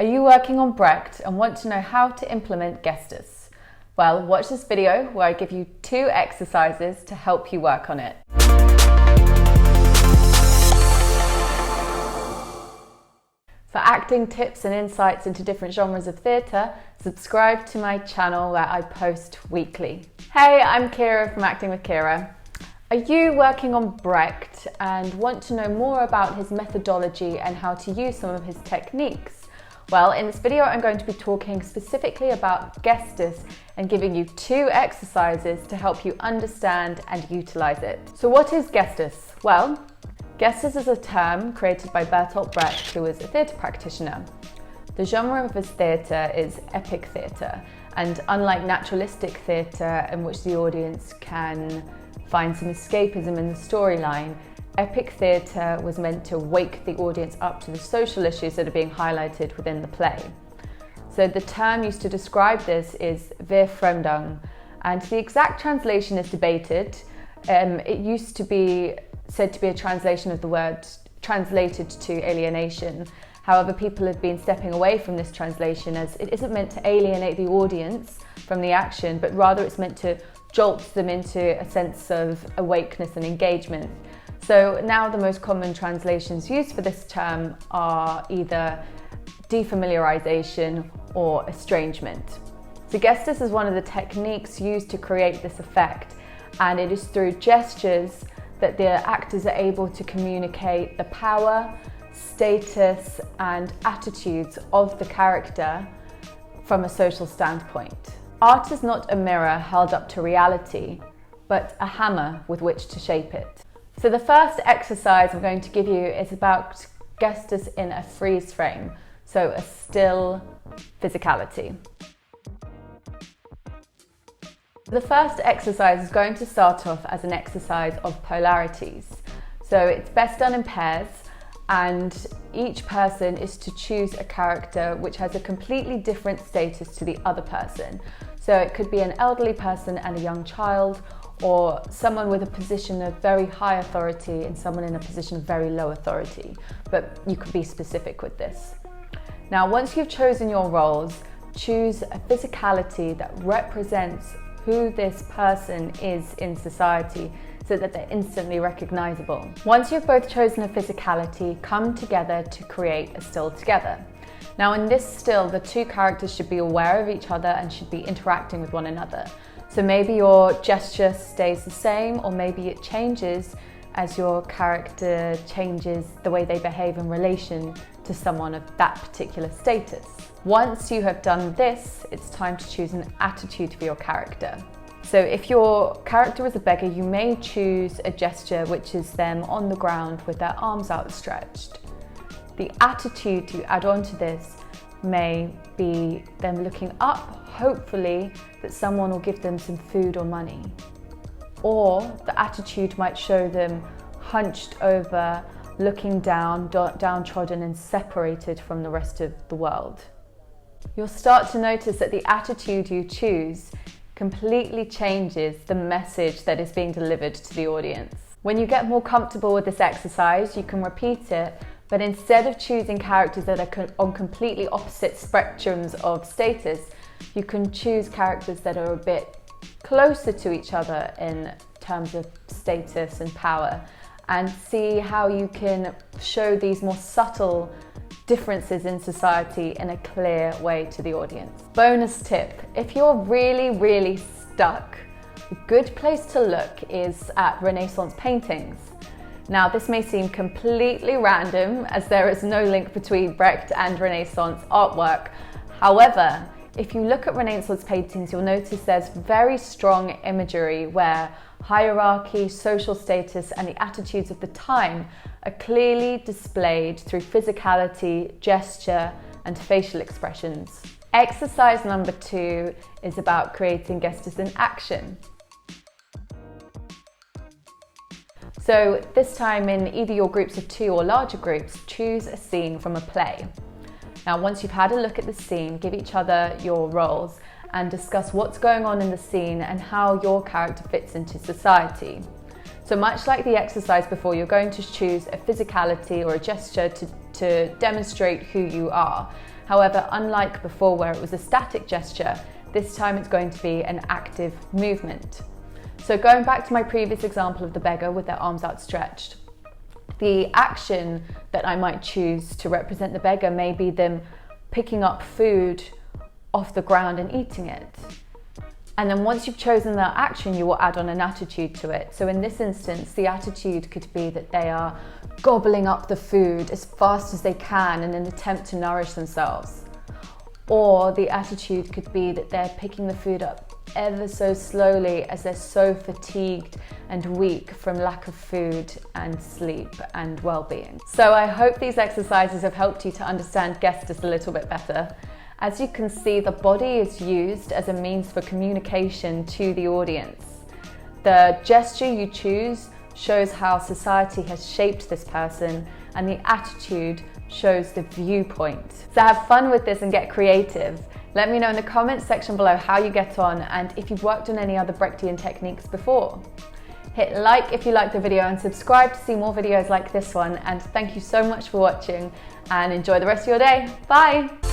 Are you working on Brecht and want to know how to implement Gestus? Well, watch this video where I give you 2 exercises to help you work on it. For acting tips and insights into different genres of theatre, subscribe to my channel where I post weekly. Hey, I'm Kira from Acting with Kira. Are you working on Brecht and want to know more about his methodology and how to use some of his techniques? Well, in this video, I'm going to be talking specifically about Gestus and giving you 2 exercises to help you understand and utilize it. So what is Gestus? Well, Gestus is a term created by Bertolt Brecht, who was a theatre practitioner. The genre of his theatre is epic theatre, and unlike naturalistic theatre in which the audience can find some escapism in the storyline, epic theatre was meant to wake the audience up to the social issues that are being highlighted within the play. So the term used to describe this is verfremdung, and the exact translation is debated. It used to be said to be a translation of the word translated to alienation. However, people have been stepping away from this translation as it isn't meant to alienate the audience from the action, but rather it's meant to jolt them into a sense of awakeness and engagement. So now the most common translations used for this term are either defamiliarization or estrangement. So Gestus is one of the techniques used to create this effect, and it is through gestures that the actors are able to communicate the power, status, and attitudes of the character from a social standpoint. Art is not a mirror held up to reality, but a hammer with which to shape it. So the first exercise I'm going to give you is about Gestus in a freeze frame, so a still physicality. The first exercise is going to start off as an exercise of polarities. So it's best done in pairs, and each person is to choose a character which has a completely different status to the other person. So it could be an elderly person and a young child, or someone with a position of very high authority and someone in a position of very low authority. But you can be specific with this. Now, once you've chosen your roles, choose a physicality that represents who this person is in society so that they're instantly recognizable. Once you've both chosen a physicality, come together to create a still together. Now in this still, the 2 characters should be aware of each other and should be interacting with one another. So maybe your gesture stays the same, or maybe it changes as your character changes the way they behave in relation to someone of that particular status. Once you have done this, it's time to choose an attitude for your character. So if your character is a beggar, you may choose a gesture which is them on the ground with their arms outstretched. The attitude you add on to this may be them looking up, hopefully that someone will give them some food or money. Or the attitude might show them hunched over, looking down, downtrodden and separated from the rest of the world. You'll start to notice that the attitude you choose completely changes the message that is being delivered to the audience. When you get more comfortable with this exercise, you can repeat it, but instead of choosing characters that are on completely opposite spectrums of status, you can choose characters that are a bit closer to each other in terms of status and power, and see how you can show these more subtle differences in society in a clear way to the audience. Bonus tip, if you're really stuck, a good place to look is at Renaissance paintings. Now this may seem completely random as there is no link between Brecht and Renaissance artwork. However, if you look at Renaissance paintings, you'll notice there's very strong imagery where hierarchy, social status, and the attitudes of the time are clearly displayed through physicality, gesture, and facial expressions. Exercise number 2 is about creating Gestus in action. So this time, in either your groups of 2 or larger groups, choose a scene from a play. Now, once you've had a look at the scene, give each other your roles and discuss what's going on in the scene and how your character fits into society. So much like the exercise before, you're going to choose a physicality or a gesture to demonstrate who you are. However, unlike before where it was a static gesture, this time it's going to be an active movement. So going back to my previous example of the beggar with their arms outstretched, the action that I might choose to represent the beggar may be them picking up food off the ground and eating it. And then once you've chosen that action, you will add on an attitude to it. So in this instance, the attitude could be that they are gobbling up the food as fast as they can in an attempt to nourish themselves. Or the attitude could be that they're picking the food up ever so slowly as they're so fatigued and weak from lack of food and sleep and well-being. So I hope these exercises have helped you to understand Gestus a little bit better. As you can see, the body is used as a means for communication to the audience. The gesture you choose shows how society has shaped this person, and the attitude shows the viewpoint. So have fun with this and get creative. Let me know in the comments section below how you get on and if you've worked on any other Brechtian techniques before. Hit like if you liked the video and subscribe to see more videos like this one, and thank you so much for watching and enjoy the rest of your day. Bye!